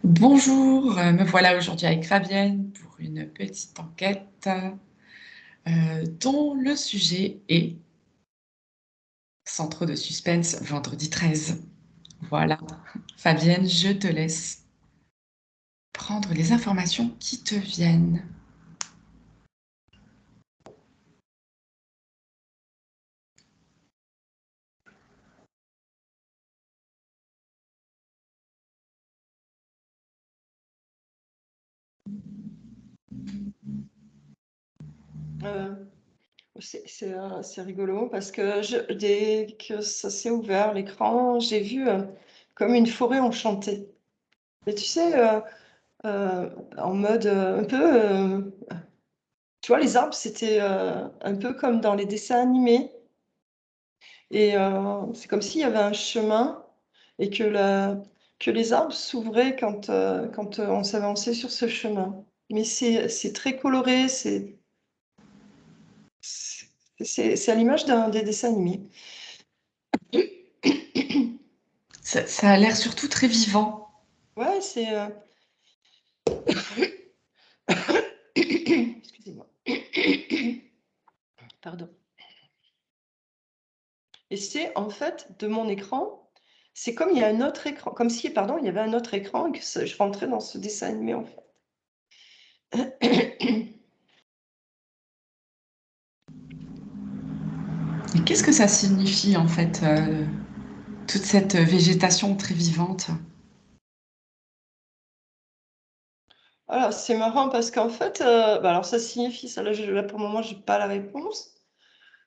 Bonjour, me voilà aujourd'hui avec Fabienne pour une petite enquête dont le sujet est sans trop de suspense, vendredi 13. Voilà, Fabienne, je te laisse prendre les informations qui te viennent. Euh, c'est rigolo parce que dès que ça s'est ouvert l'écran, j'ai vu comme une forêt enchantée. Et tu sais, en mode un peu, tu vois, les arbres, c'était un peu comme dans les dessins animés. Et c'est comme s'il y avait un chemin et que les arbres s'ouvraient quand on s'avançait sur ce chemin. Mais c'est très coloré, c'est à l'image des dessins animés. Ça a l'air surtout très vivant. Ouais, excusez-moi. Pardon. Et c'est en fait de mon écran, c'est comme il y a un autre écran, comme si, pardon, il y avait un autre écran et que je rentrais dans ce dessin animé en fait. Et qu'est-ce que ça signifie en fait, toute cette végétation très vivante? Alors c'est marrant parce qu'en fait, bah, alors ça signifie, ça là pour le moment j'ai pas la réponse,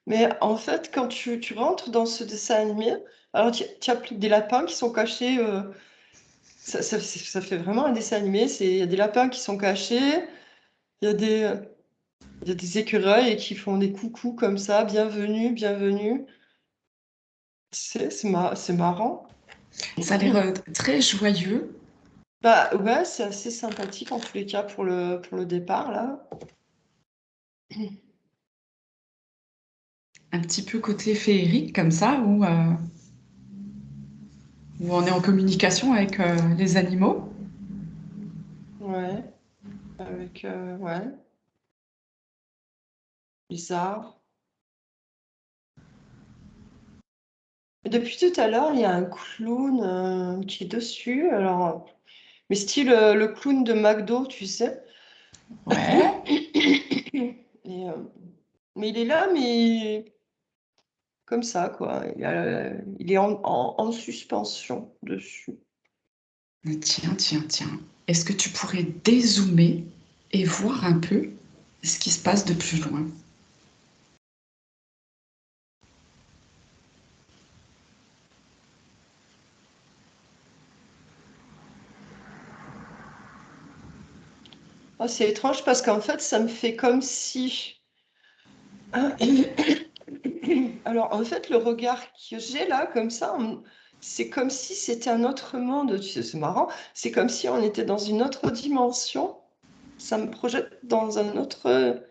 mais en fait quand tu rentres dans ce dessin animé, alors tu as des lapins qui sont cachés, ça fait vraiment un dessin animé, il y a des lapins qui sont cachés, il y a il y a des écureuils qui font des coucous comme ça, bienvenue, bienvenue. C'est marrant. Ça a l'air très joyeux, Bah ouais, c'est assez sympathique en tous les cas pour le départ là. un petit peu côté féerique comme ça, où on est en communication avec les animaux. Ouais, avec ouais, les arbres. Et depuis tout à l'heure, il y a un clown qui est dessus. Alors, mais style le clown de McDo, tu sais. Ouais. Et, mais il est là, mais comme ça, quoi. Il est en suspension dessus. Tiens, tiens, tiens. Est-ce que tu pourrais dézoomer et voir un peu ce qui se passe de plus loin? Ah, c'est étrange parce qu'en fait, ça me fait comme si. Alors, en fait, le regard que j'ai là, comme ça, c'est comme si c'était un autre monde. Tu sais, c'est marrant. C'est comme si on était dans une autre dimension. Ça me projette dans un autre.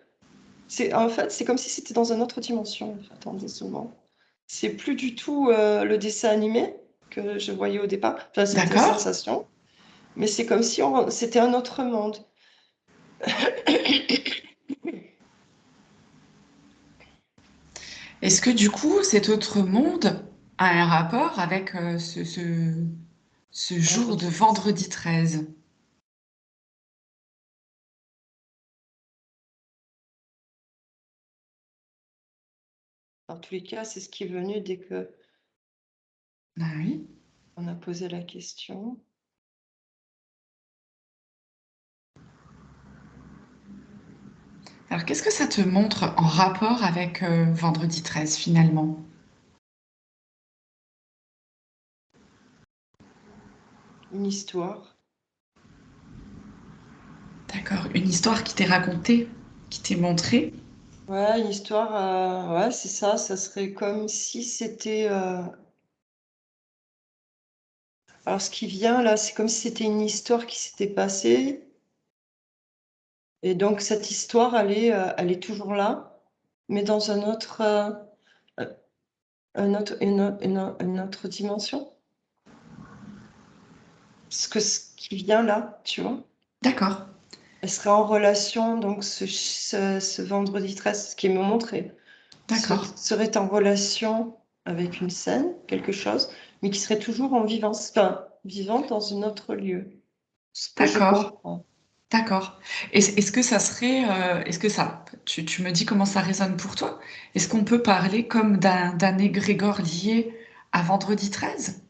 En fait, c'est comme si c'était dans une autre dimension. En fait, en dézoomant. C'est plus du tout le dessin animé que je voyais au départ. Enfin, cette D'accord? sensation. Mais c'est comme si c'était un autre monde. Est-ce que du coup, cet autre monde a un rapport avec ce jour de Vendredi 13. vendredi 13? Dans tous les cas, c'est ce qui est venu dès que Ah oui. on a posé la question. Alors, qu'est-ce que ça te montre en rapport avec vendredi 13 finalement? Une histoire. D'accord. Une histoire qui t'est racontée, qui t'est montrée? Ouais, une histoire, ouais, c'est ça, ça serait comme si c'était. Alors, ce qui vient là, c'est comme si c'était une histoire qui s'était passée. Et donc, cette histoire, elle est toujours là, mais dans euh, une autre dimension. ce qui vient là, tu vois. D'accord, Elle serait en relation, donc ce vendredi 13, ce qui me montré, d'accord, serait en relation avec une scène, quelque chose, mais qui serait toujours en vivance, enfin, vivante dans un autre lieu. Ce que je d'accord, comprends. d'accord. Est-ce que ça serait, est-ce que ça, tu me dis comment ça résonne pour toi? Est-ce qu'on peut parler comme d'un égrégore lié à Vendredi 13,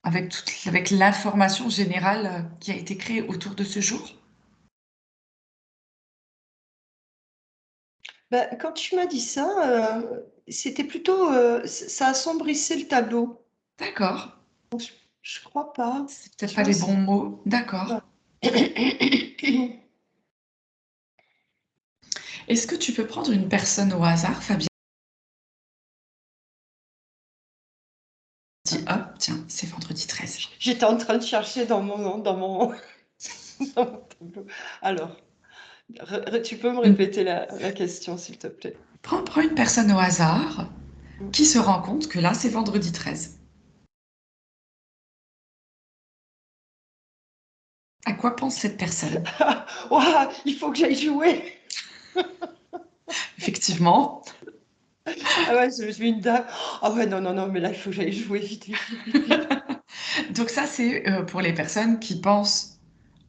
avec l'information générale qui a été créée autour de ce jour? Ben, quand tu m'as dit ça, c'était plutôt, ça assombrissait le tableau. D'accord, Je crois pas. c'est peut-être Tu pas vois, les bons mots. D'accord. pas. Est-ce que tu peux prendre une personne au hasard, Fabien? Dis, hop, tiens, c'est Vendredi 13. J'étais en train de chercher dans mon dans mon tableau. Alors, tu peux me répéter la question, s'il te plaît? Prends une personne au hasard Mmh. qui se rend compte que là, c'est Vendredi 13. À quoi pense cette personne? Waouh, il faut que j'aille jouer! Effectivement. Ah ouais, j'ai vu une dame. Ah ouais, non, non, non, mais là, il faut que j'aille jouer vite, vite, vite, vite, vite. Donc ça, c'est pour les personnes qui pensent,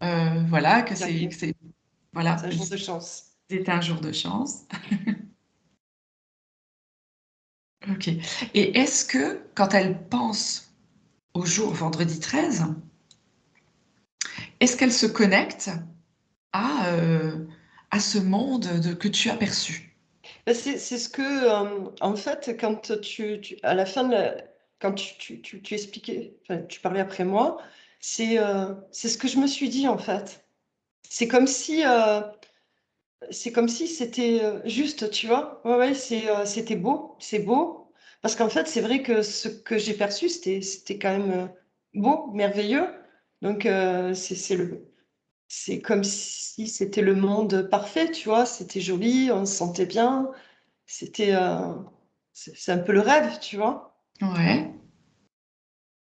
voilà, que c'est, Gagner. que c'est, voilà, C'est un jour de chance. c'est un jour de chance. Ok. Et est-ce que quand elle pense au jour Vendredi 13, est-ce qu'elle se connecte à ce monde que tu as perçu? Bah, c'est ce que, en fait, quand à la fin de quand tu expliquais, enfin, tu parlais après moi, c'est ce que je me suis dit, en fait. C'est comme si, c'est comme si c'était, juste, tu vois? Ouais, ouais, c'était beau, c'est beau. Parce qu'en fait, c'est vrai que ce que j'ai perçu, c'était quand même, beau, merveilleux. Donc, c'est comme si c'était le monde parfait, tu vois? C'était joli, on se sentait bien. C'était, c'est un peu le rêve, tu vois? Ouais.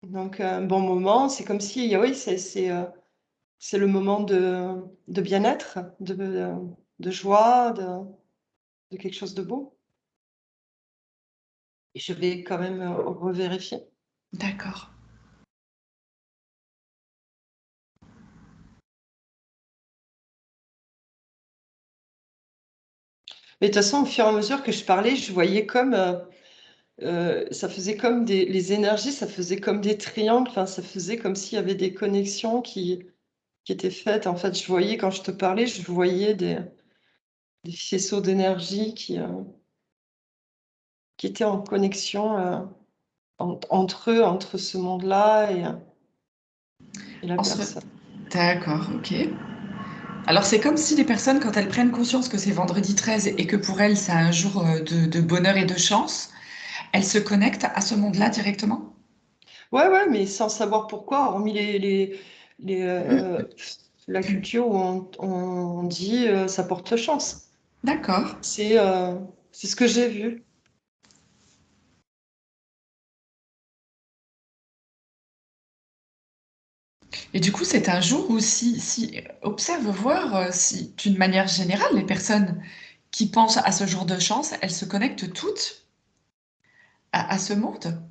Donc, un bon moment, c'est comme si, oui, c'est le moment de bien-être, de joie, de quelque chose de beau. Et je vais quand même, revérifier. D'accord. Mais de toute façon, au fur et à mesure que je parlais, je voyais comme, ça faisait comme les énergies, ça faisait comme des triangles, enfin, ça faisait comme s'il y avait des connexions qui étaient faites. En fait, je voyais quand je te parlais, je voyais des faisceaux d'énergie qui étaient en connexion, entre eux, entre ce monde-là et la En se... personne. D'accord, ok. Alors c'est comme si les personnes, quand elles prennent conscience que c'est Vendredi 13 et que pour elles c'est un jour de bonheur et de chance, elles se connectent à ce monde-là directement? Ouais, ouais, mais sans savoir pourquoi, hormis les, la culture où on dit, «Ça porte chance». D'accord. C'est, c'est ce que j'ai vu. Et du coup, c'est un jour où si observe voir si d'une manière générale, les personnes qui pensent à ce jour de chance, elles se connectent toutes à ce monde.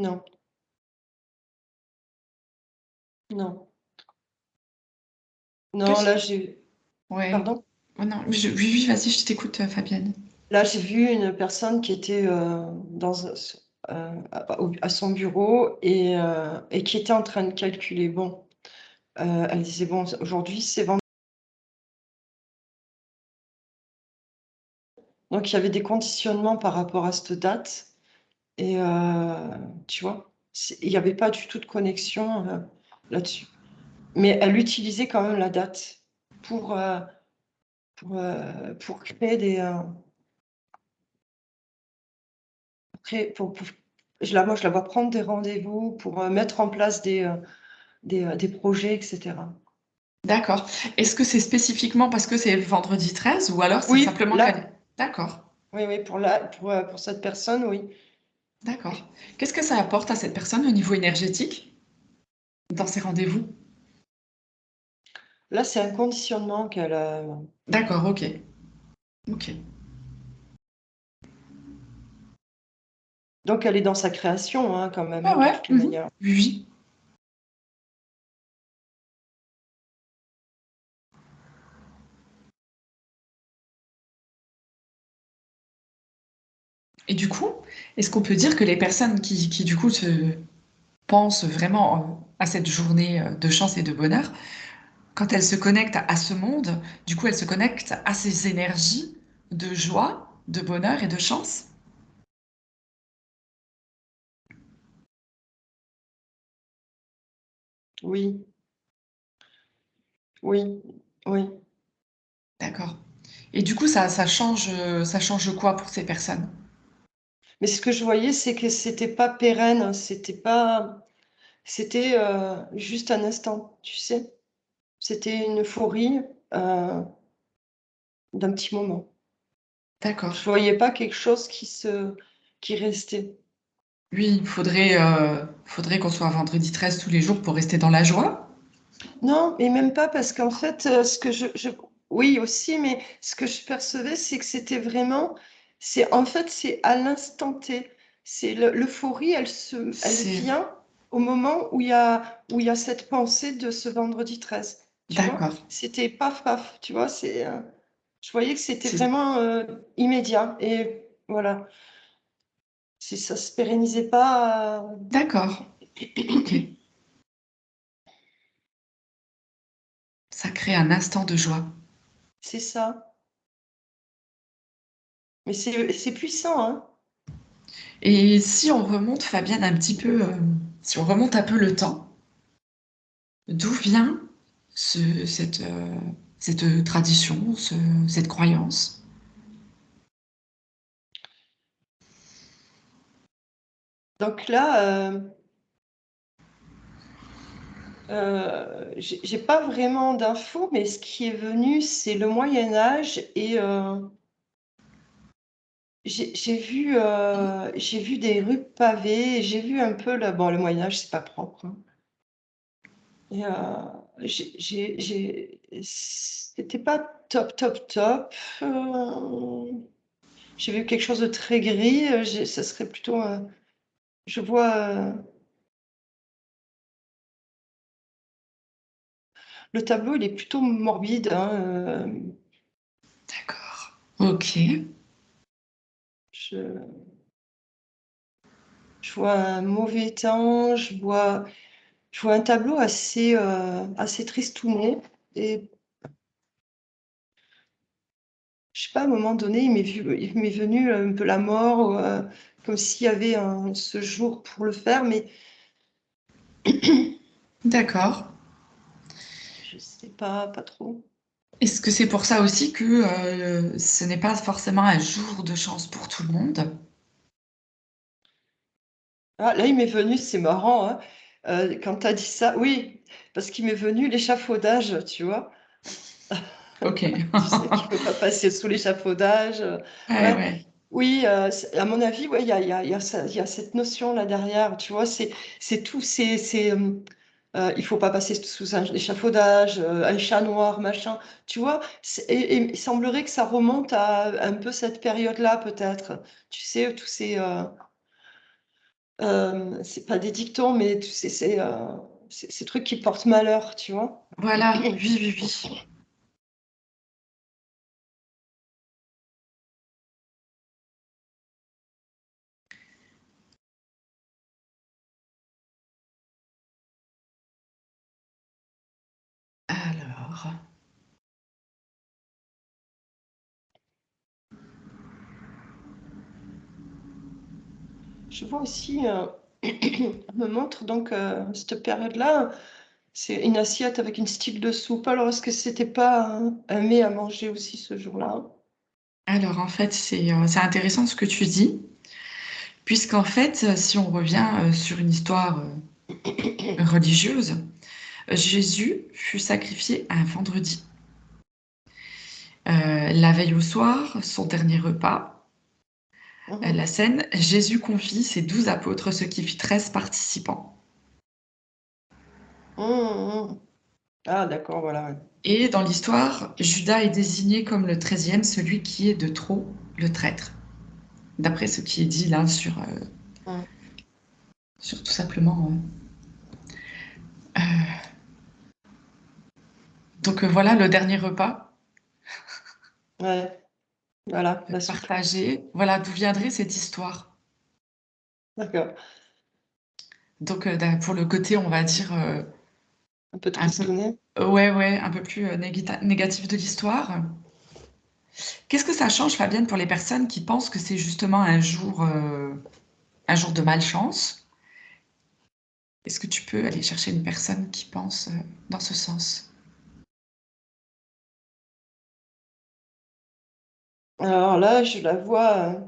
Non, non, non, Qu'est-ce- là, j'ai Ouais. pardon? Oh non, oui, oui, vas-y, je t'écoute, Fabienne. Là, j'ai vu une personne qui était, à son bureau et qui était en train de calculer. Bon, elle disait: «Bon, aujourd'hui, c'est ven». Donc il y avait des conditionnements par rapport à cette date et tu vois? Il y avait pas du tout de connexion, là-dessus. Mais elle utilisait quand même la date pour, pour créer pour moi, je la vois prendre des rendez-vous pour, mettre en place des projets et cetera. D'accord. Est-ce que c'est spécifiquement parce que c'est le vendredi 13 ou alors c'est Oui, simplement qu'elle... là, D'accord, oui, oui, pour cette personne, oui. d'accord. Qu'est-ce que ça apporte à cette personne au niveau énergétique dans ses rendez-vous? Là, c'est un conditionnement qu'elle a. D'accord, ok. Ok. Donc, elle est dans sa création, hein, quand même, Ouais, hein, de ouais. toutes les Mhm. manières. Oui. Et du coup, est-ce qu'on peut dire que les personnes qui du coup, se pensent vraiment à cette journée de chance et de bonheur, quand elles se connectent à ce monde, du coup, elles se connectent à ces énergies de joie, de bonheur et de chance? Oui, oui, oui. D'accord. Et du coup, ça change quoi pour ces personnes? Mais ce que je voyais, c'est que c'était pas pérenne, hein, c'était juste un instant, tu sais. C'était une euphorie d'un petit moment. D'accord. Je voyais pas quelque chose qui restait. Oui, faudrait qu'on soit vendredi 13 tous les jours pour rester dans la joie. Non, et même pas parce qu'en fait, oui aussi, mais ce que je percevais, c'est que c'était vraiment, en fait, c'est à l'instant T. C'est l'euphorie, elle C'est vient au moment où il y a cette pensée de ce vendredi 13. Tu vois? d'accord. C'était paf paf, tu vois? Je voyais que c'était C'est vraiment immédiat. Et voilà, si ça se pérennisait pas. d'accord. Ok. Ça crée un instant de joie. C'est ça. Mais c'est puissant, hein. Et si on remonte, Fabienne, un petit peu, si on remonte un peu le temps, d'où vient cette tradition, cette croyance? Donc là, j'ai pas vraiment d'infos, mais ce qui est venu, c'est le Moyen Âge et j'ai vu des rues pavées, j'ai vu un peu le Moyen Âge, c'est pas propre, hein. Et c'était pas top, top, top. J'ai vu quelque chose de très gris, ça serait plutôt, je vois, le tableau, il est plutôt morbide, hein, D'accord. Ok. je je vois un mauvais temps, je vois un tableau assez tristouné et je sais pas, à un moment donné, il m'est venu un peu la mort, comme s'il y avait ce jour pour le faire, mais D'accord. je sais pas, pas trop. Est-ce que c'est pour ça aussi que ce n'est pas forcément un jour de chance pour tout le monde? Ah, là, il m'est venu, c'est marrant, hein, quand tu as dit ça, oui, parce qu'il m'est venu l'échafaudage, tu vois? Ok. Tu sais qu'il faut pas passer sous l'échafaudage, Ouais, ouais. ouais. Oui, à mon avis, ouais, il y a cette notion-là derrière, tu vois? C'est tout, il faut pas passer sous un échafaudage, un chat noir, machin, tu vois? Et il semblerait que ça remonte à un peu cette période-là, peut-être. Tu sais, tous c'est pas des dictons, mais tu sais, ces trucs qui portent malheur, tu vois? Voilà. Oui, oui, oui. Alors. Je vois aussi, on me montre donc, cette période-là, c'est une assiette avec une style de soupe. Alors est-ce que c'était pas un mets à manger aussi ce jour-là? Alors, en fait, c'est intéressant ce que tu dis, puisqu'en fait, si on revient sur une histoire religieuse, Jésus fut sacrifié un vendredi. La veille au soir, son dernier repas, Mhm. la scène, Jésus confie ses 12 apôtres, ce qui fit 13 participants. Mhm. Ah, d'accord, voilà. Ouais. Et dans l'histoire, Judas est désigné comme le 13e, celui qui est de trop, le traître. D'après ce qui est dit là Mhm. sur tout simplement. Donc voilà le dernier repas Ouais, voilà, la soupe. partagé. Voilà d'où viendrait cette histoire. D'accord. Donc pour le côté, on va dire, Un peu un peu, tristouné. ouais, un peu plus négatif de l'histoire. Qu'est-ce que ça change, Fabienne, pour les personnes qui pensent que c'est justement un jour de malchance? Est-ce que tu peux aller chercher une personne qui pense dans ce sens? Alors là, je la vois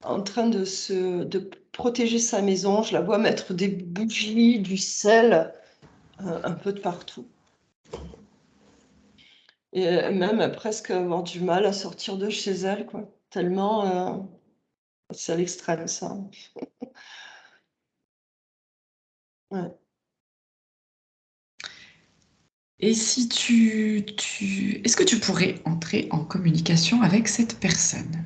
en train de protéger sa maison. Je la vois mettre des bougies, du sel, un peu de partout. Et même presque avoir du mal à sortir de chez elle, quoi. Tellement, c'est à l'extrême, ça. Ouais. Et si est-ce que tu pourrais entrer en communication avec cette personne?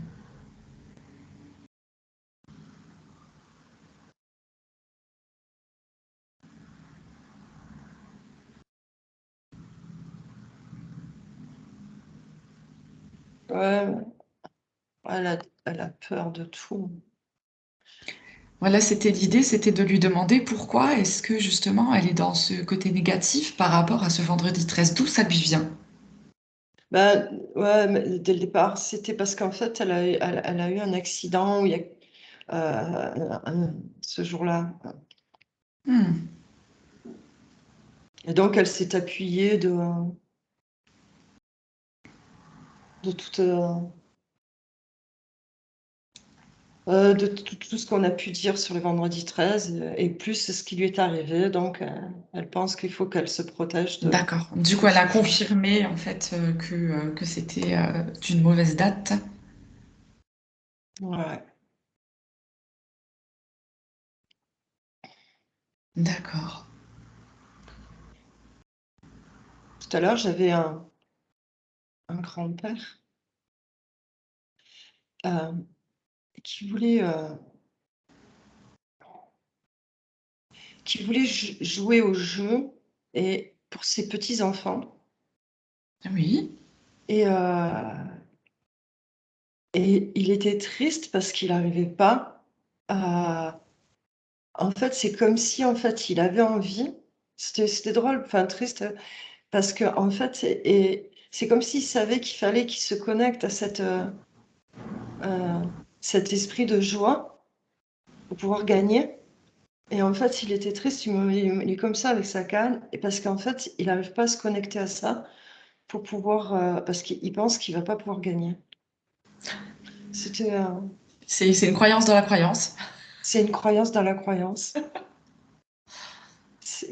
Ouais, elle a peur de tout. Voilà, c'était l'idée, c'était de lui demander pourquoi est-ce que justement elle est dans ce côté négatif par rapport à ce vendredi 13, d'où ça lui vient. Bah, ouais, mais dès le départ, c'était parce qu'en fait, elle a eu un accident où il y a, ce jour-là. Hmm, Et donc, elle s'est appuyée de toute, tout ce qu'on a pu dire sur le vendredi 13, et plus ce qui lui est arrivé. Donc, elle pense qu'il faut qu'elle se protège d'accord. Du coup, de elle a ce jour. confirmé en fait que c'était d'une mauvaise date. Ouais. D'accord. Tout à l'heure, j'avais un grand-père euh, qui voulait, euh, qui voulait jouer au jeu et pour ses petits-enfants. Oui, Et, et il était triste parce qu'il n'arrivait pas à... En fait, c'est comme si en fait, il avait envie. C'était drôle, enfin triste, parce que en fait, c'est comme s'il savait qu'il fallait qu'il se connecte à euh, cet esprit de joie pour pouvoir gagner. Et en fait, il était triste, il est comme ça avec sa canne, et parce qu'en fait, il n'arrive pas à se connecter à ça pour pouvoir, parce qu'il pense qu'il va pas pouvoir gagner. C'était, c'est une croyance dans la croyance. c'est une croyance dans la croyance.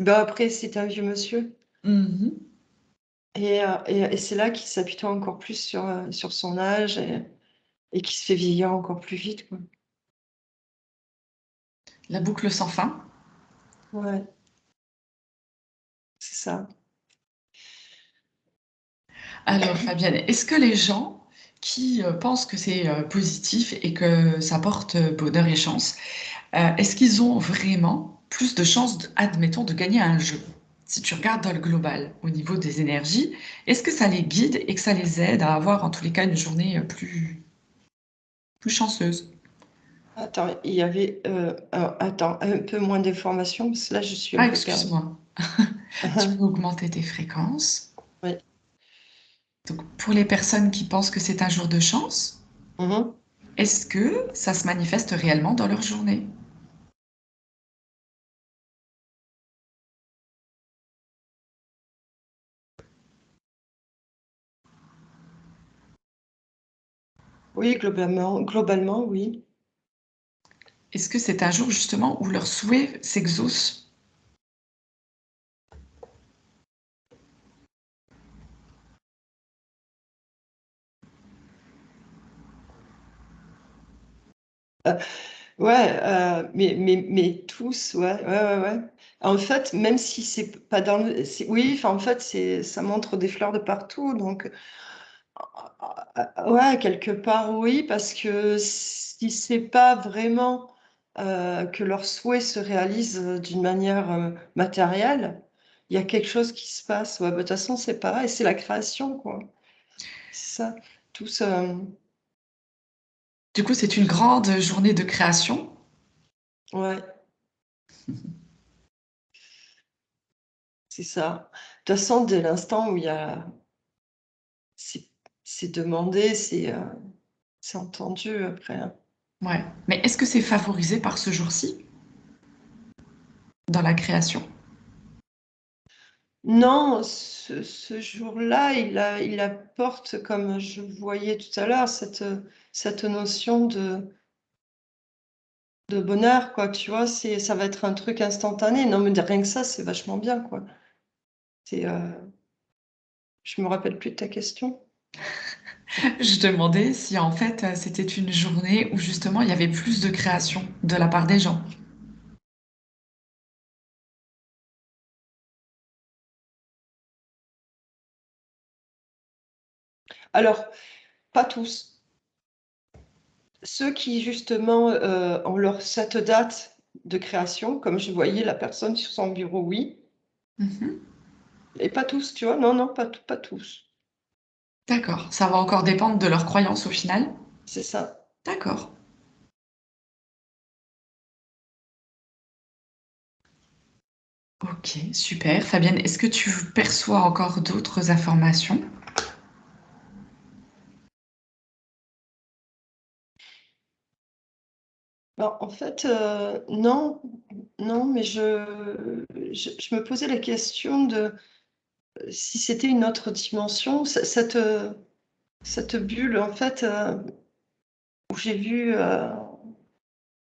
Bah après, c'est un vieux monsieur. Mhm. Et c'est là qu'il s'appuie encore plus sur son âge et qui se fait vieillir encore plus vite, quoi. La boucle sans fin. Ouais, c'est ça. Alors, Fabienne, est-ce que les gens qui pensent que c'est positif et que ça porte bonheur et chance, est-ce qu'ils ont vraiment plus de chances, admettons, de gagner un jeu? Si tu regardes dans le global, au niveau des énergies, est-ce que ça les guide et que ça les aide à avoir en tous les cas une journée plus chanceuse? Attends, il y avait, attends, un peu moins d'informations, parce que là, je suis un Ah, peu perdue. excuse-moi. Tu peux augmenter tes fréquences. Oui. Donc, pour les personnes qui pensent que c'est un jour de chance, Mhm. est-ce que ça se manifeste réellement dans leur journée? Oui, globalement, oui. Est-ce que c'est un jour justement où leurs souhaits s'exaucent? Ouais, mais tous, ouais, ouais, ouais, ouais. En fait, même si c'est pas dans le, oui, enfin, en fait, ça montre des fleurs de partout, donc, ouais, quelque part, oui, parce que si c'est pas vraiment que leurs souhaits se réalisent d'une manière matérielle, il y a quelque chose qui se passe. Ouais, bah, de toute façon, c'est pareil, c'est la création, quoi. C'est ça. Tous, Du coup, c'est une grande journée de création. ouais, c'est ça. De toute façon, dès l'instant où il y a, c'est c'est demandé, c'est entendu après, hein. Ouais. Mais est-ce que c'est favorisé par ce jour-ci dans la création? Non, ce jour-là, il apporte, comme je voyais tout à l'heure, cette notion de bonheur, quoi, tu vois? Ça va être un truc instantané. Non, mais rien que ça, c'est vachement bien, quoi. C'est, je me rappelle plus de ta question. Je demandais si en fait c'était une journée où justement il y avait plus de création de la part des gens. Alors, pas tous. Ceux qui justement, ont cette date de création, comme je voyais la personne sur son bureau, oui, Mhm. et pas tous, tu vois? Non, non, pas tous. D'accord. Ça va encore dépendre de leurs croyances au final. C'est ça. D'accord. Ok, super. Fabienne, est-ce que tu perçois encore d'autres informations? Ben, en fait, non, non, mais je me posais la question de si c'était une autre dimension, cette bulle, en fait, où j'ai vu,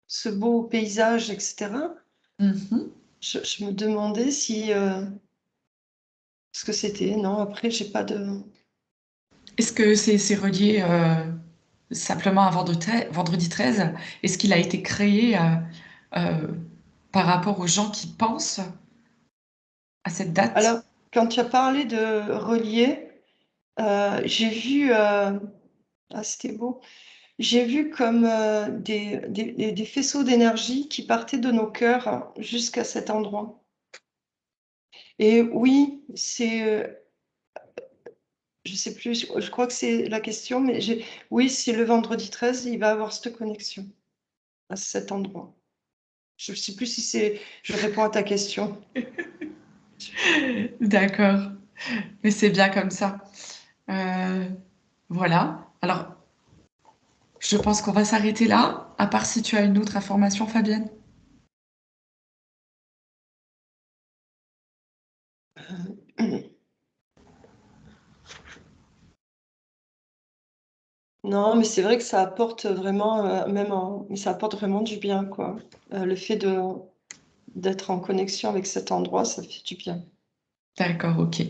ce beau paysage et cetera, Mhm. je me demandais si, ce que c'était. Non, après, j'ai pas de. Est-ce que c'est relié simplement à vendredi 13? Est-ce qu'il a été créé euh, par rapport aux gens qui pensent à cette date? Alors, quand tu as parlé de relier, j'ai vu, ah, c'était beau. J'ai vu comme, des faisceaux d'énergie qui partaient de nos cœurs jusqu'à cet endroit. Et oui, je sais plus, je crois que c'est la question, mais oui, c'est le vendredi 13, il va avoir cette connexion à cet endroit. Je sais plus si je réponds à ta question. D'accord. Mais c'est bien comme ça. Euh, voilà. Alors, je pense qu'on va s'arrêter là, à part si tu as une autre information, Fabienne. Non, mais c'est vrai que ça apporte vraiment, mais ça apporte vraiment du bien, quoi. Le fait d'être en connexion avec cet endroit, ça fait du bien. D'accord, ok.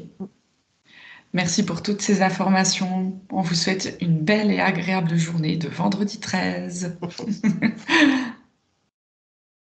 Merci pour toutes ces informations. On vous souhaite une belle et agréable journée de vendredi 13.